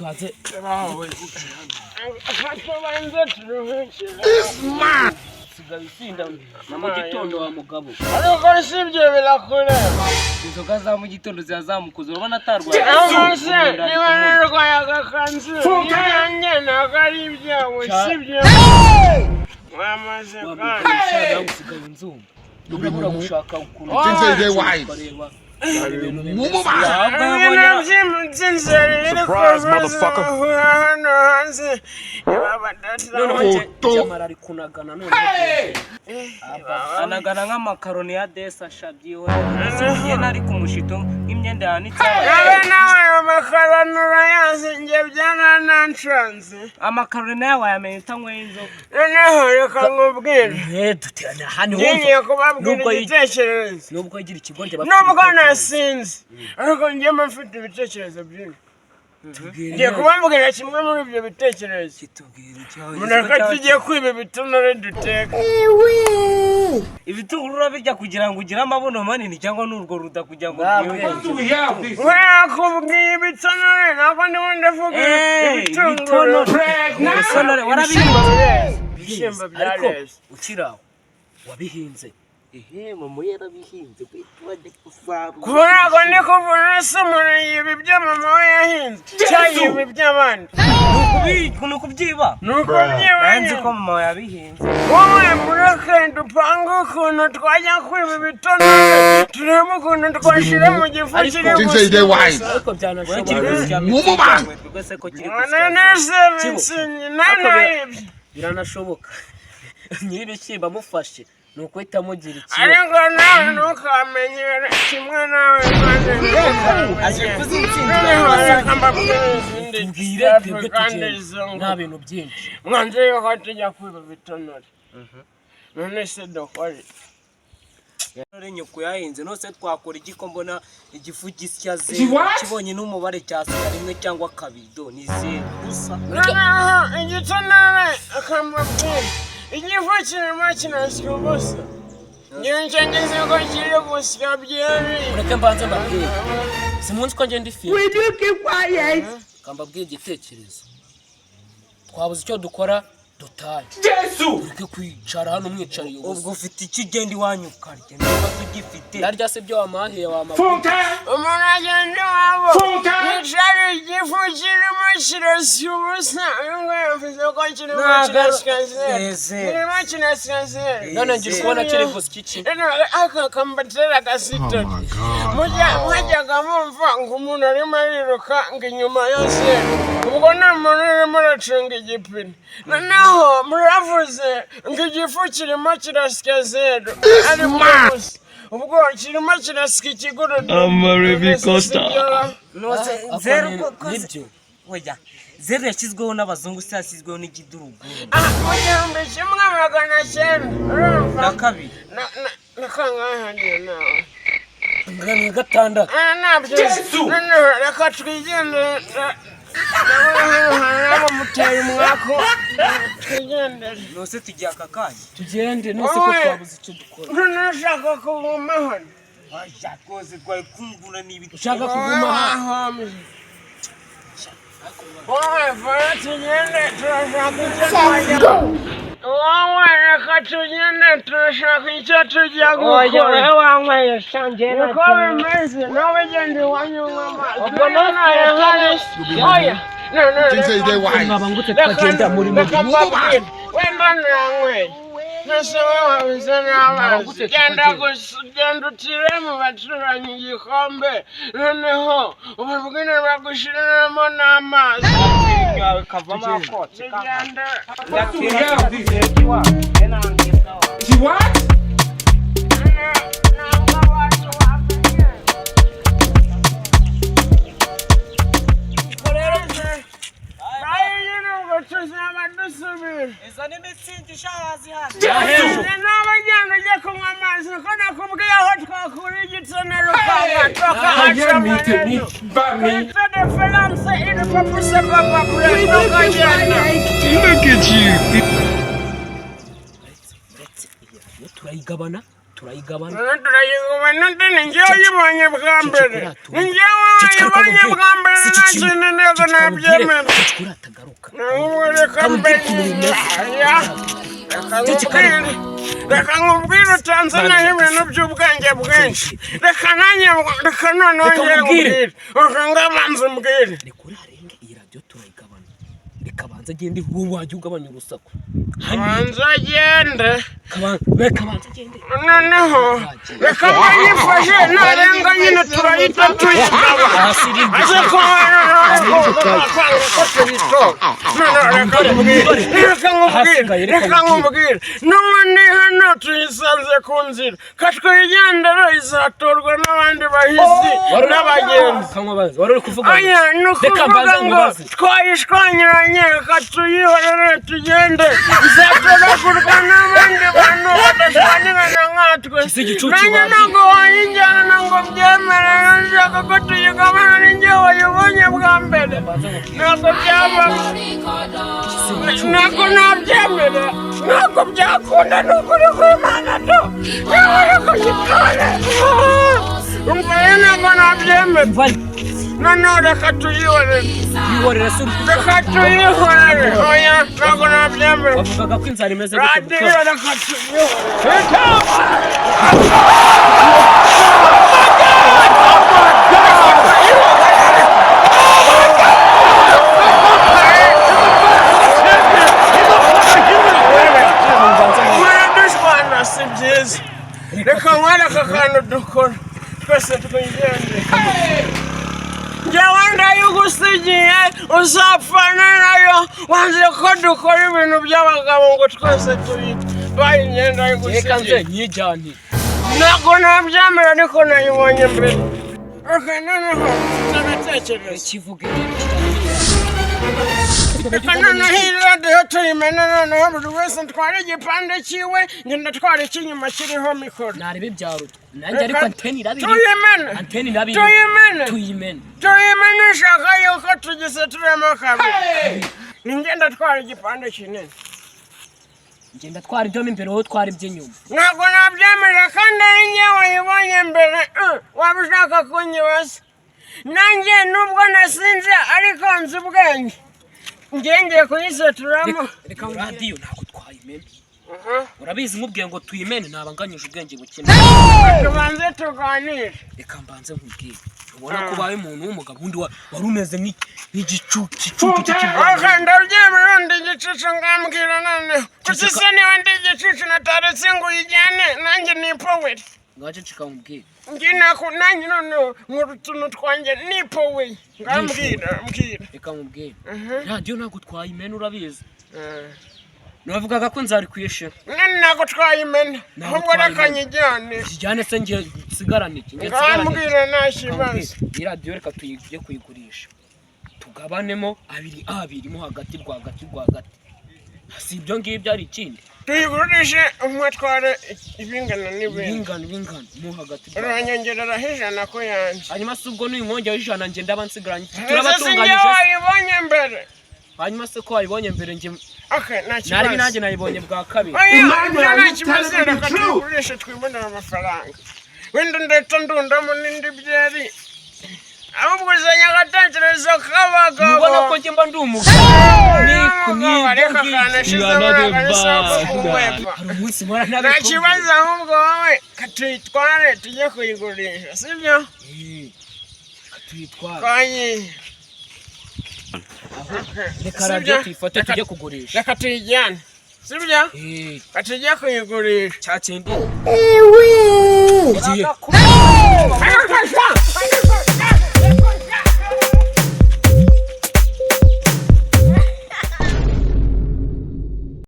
twaze sigabisinda na mu gitondo wa mugabo ariko sibyo birakure inzoga za mu gitondo zazamukuza urabona atarwaye niba narwaye agakanzu yanjye ntabwo ari ibyawe sibyo wamaze kandi usigaye inzumba urabura gushaka ukuntu ukareba anagana nk'amakaroni ya desa shabyiwe nari ku mushito nk'imyenda yanitse nawe amakaroni urayazi njye byaranancanze amakaroni nawe wayamenye utanyweye inzoga noneho reka nkubwire duterana hano ngiye kubabwira igitekerezo nubwo agira ikigonde nubwo nasinzi ariko njye mfite ibitekerezo byinshi ngiye kubabwira kimwe muri ibyo bitekerezo mureka tugiye kwiba ibitonore duteka ibitunguru urabirya kugira ngo ugire amabuno manini cyangwa n'urwo ruda kugira ngo wakubwiye ibitonore ntabwo ndimo ndavuga ibitunguru ibitonore warabihinze ibishyimbo byareze ukiraho wabihinze mama yarabihinze wajya gusarura kubera ko ndi kuvuna se umuntu yiba ibyo mama we yahinze cyangwa yiba iby'abandi ni ukubyiba nzi ko mama yabihinze wowe mureke dupange ukuntu twajya kwiba ibitonore turebe ukuntu twashyira mu gifu kiri gusa ariko byanashoboka rwose ko kiri gusa biranashoboka nyir'ibishyimbo amufashe nuko uhita mugira ikibazo ariko nawe ntukamenyere kimwe nawe aje kuzitsinda tubwire twebwe tugenda nta bintu byinshi mwanze yuko tujya kwiba ibitonore none se dukore none nyoko yahinze nose twakora igiko mbona igifu gisya ze kibonye n'umubare cyasiga rimwe cyangwa kabiri do ni zero gusa igitonore akamubwira igifu kirimo kinasya ubusa ngiye ngeze ko kiri gusya byeri ureke mbanze mbabwire simunsi ko ngenda ifi kambabwire igitekerezo twabuze icyo dukora dutaye ureke kwicara hano mwicariye ubwo ufite icyo ugenda iwanyu ukarya niba tugifite narya se byo wamahiye umuntu agenda iwabo yicara igifu kirimo kirasya ubusa mvuze ko kirimo kirasya zero none ngira kubona kiri gusa iki aka kambatera agasitore mwajyaga mumva ngo umuntu arimo ariruka ngo inyuma yose ubwo ni umuntu urimo aracunga igipine noneho muravuze ngo igifu kirimo kirasya zero arimo gusa ubwo kirimo kirasya ikigurudu nibyo oya zero yashyizweho n'abazungu se yashyizweho n'igidurugu mu 1900 na kabiri na kangahe hariyo nawe ngana gatandatu nabyo noneho reka twigendere nabo muteye umwako twigendere nose tugiye aka kanya tugende nose ko twabuze icyo dukora ntushaka kuguma hano rwose twari kumvuna n'ibiti ushaka kuguma hano wowe vara tugende turashaka icyo twajya wowe reka tugende turashaka icyo tujya gukora wanyweye shange niko bimeze nawe genda iwanyu nk'amazi ubwo none hari oya mwabangutse twagenda muri wenda nanyweye nase wowe wabuze n'amazi genda utire mu baturanyi igikombe noneho ubabwire bagushiriremo n'amazi yawe kavamo akotse tugende izana imitsingi ishahazi hasi n'abagenda ujya kunywa amazi ko nakubwiye aho twakura igitonero ukaba tukahaca amaneno kuri diferanse iri papuse papa buretse ukagenda turayigabana turayigabana n'undi ni njyewe uyibonye bwa mbere ni njyewe wayibonye bwa mbere nta kintu neza nabyemera reka mbere reka nkubwire utanze naho ibintu by'ubwenge bwinshi reka noneho ngere nkubwire reka ngabanza umbwire reka urarenga iyi radiyo turayigabana reka banza agende wowe wajya ugabanya urusaku banza agende reka banza agende noneho reka mwayifashe narenga nyine turahita tuyigaba ariko reka nkubwire n'ubundi hano tuyisanze ku nzira katwigendera izatorwa n'abandi bahizi n'abagenzi wari uri kuvuga ni ukuvuga ngo twayishwanyiranye reka tuyihorere tugende izatoragurwa n'abandi bantu badashwanirana nkatwe nanjye ntabwo wayinjyana ntabwo byemerera nshaka ko tuyigabana n'injye wayibonye bwa mbere ntabwo byabamo ntabwo nabyemera ntabwo byakunda ni ukuri kw'Imana tu yabona ko gitore umva rero ntabwo nabyemera noneho reka tuyihorere reka tuyihorere oya ntabwo nabyemera bavugaga ko inzara imeze radiyo reka tuyihorere si byiza reka nkwereke akantu dukora twese twigende njyewe ndayigusigiye uzapfana nayo wanze ko dukora ibintu by'abagabo ngo twese tubaye imyenda y'igusigiye nyijyane ntabwo nabyemera ariko nayibonye mbere reka noneho ndabatekereza kivuge reka noneho iyi radiyo tuyimene noneho buri wese ntwara igipande cyiwe ngenda twara icy'inyuma kiriho mikoro narebe ibyarutwa nanjye ariko anteni irabiri tuyimene ishaka yuko tugiseturemo kabiri ngenda twara igipande kinini ngenda twara ibyo imbere wowe twara iby'inyuma ntabwo nabyemera kandi ari njye wayibonye mbere waba ushaka kunyibaza nanjye nubwo nasinze ariko nzi ubwenge ngiye kuyiseturamo reka radiyo ntabwo twayimena urabizi nkubwiye ngo tuyimene ntabanganyije ubwenge bukene tubanze tuganire reka mbanze nkubwire ubona ko ubaye umuntu w'umugabo undi wari umeze nk'igicucu ndabyemera ndi igicucu ngambwira noneho kuki se niba ndi igicucu nataretse ngo uyijyane nanjye nipowere ngaje cikamubwira nanjye noneho nk'utuntu twanjye nipoweye ngambwira reka mubwire radiyo ntabwo twayimena urabizi navugaga ko nzari kuyishira ntabwo twayimena ahubwo reka nyijyane kijyane se ngiye nsigarane iki ngambwira nta kibazo iyi radiyo reka tujye kuyigurisha tugabanemo abiri mo hagati rwagati si ibyo ngibyo ari ikindi tuyigurishe umwe atwara ibingana n'ibingana mo hagati uranyongereraho ijana ko yanjye hanyuma se ubwo n'uyu mwongera ijana ngenda bansigaranye turabatunganyije wayibonye mbere hanyuma se ko wayibonye mbere nge nta kibazo nari nanjye nayibonye bwa kabiri nta kibazo reka tuyigurishe twibonera amafaranga wenda ndetse ndundamo n'indi byeri ahubwo uzanye agatekerezo k'abagabo ubona ko njye mba ndi umugabo reka kanashizeho agasaku k'umwepa nta kibazo ahubwo wowe katuyitware tujye kuyigurisha sibyo katuyitware reka radiyo tuyifate tujye kugurisha reka tuyijyane sibyo katujye kuyigurisha cya kindi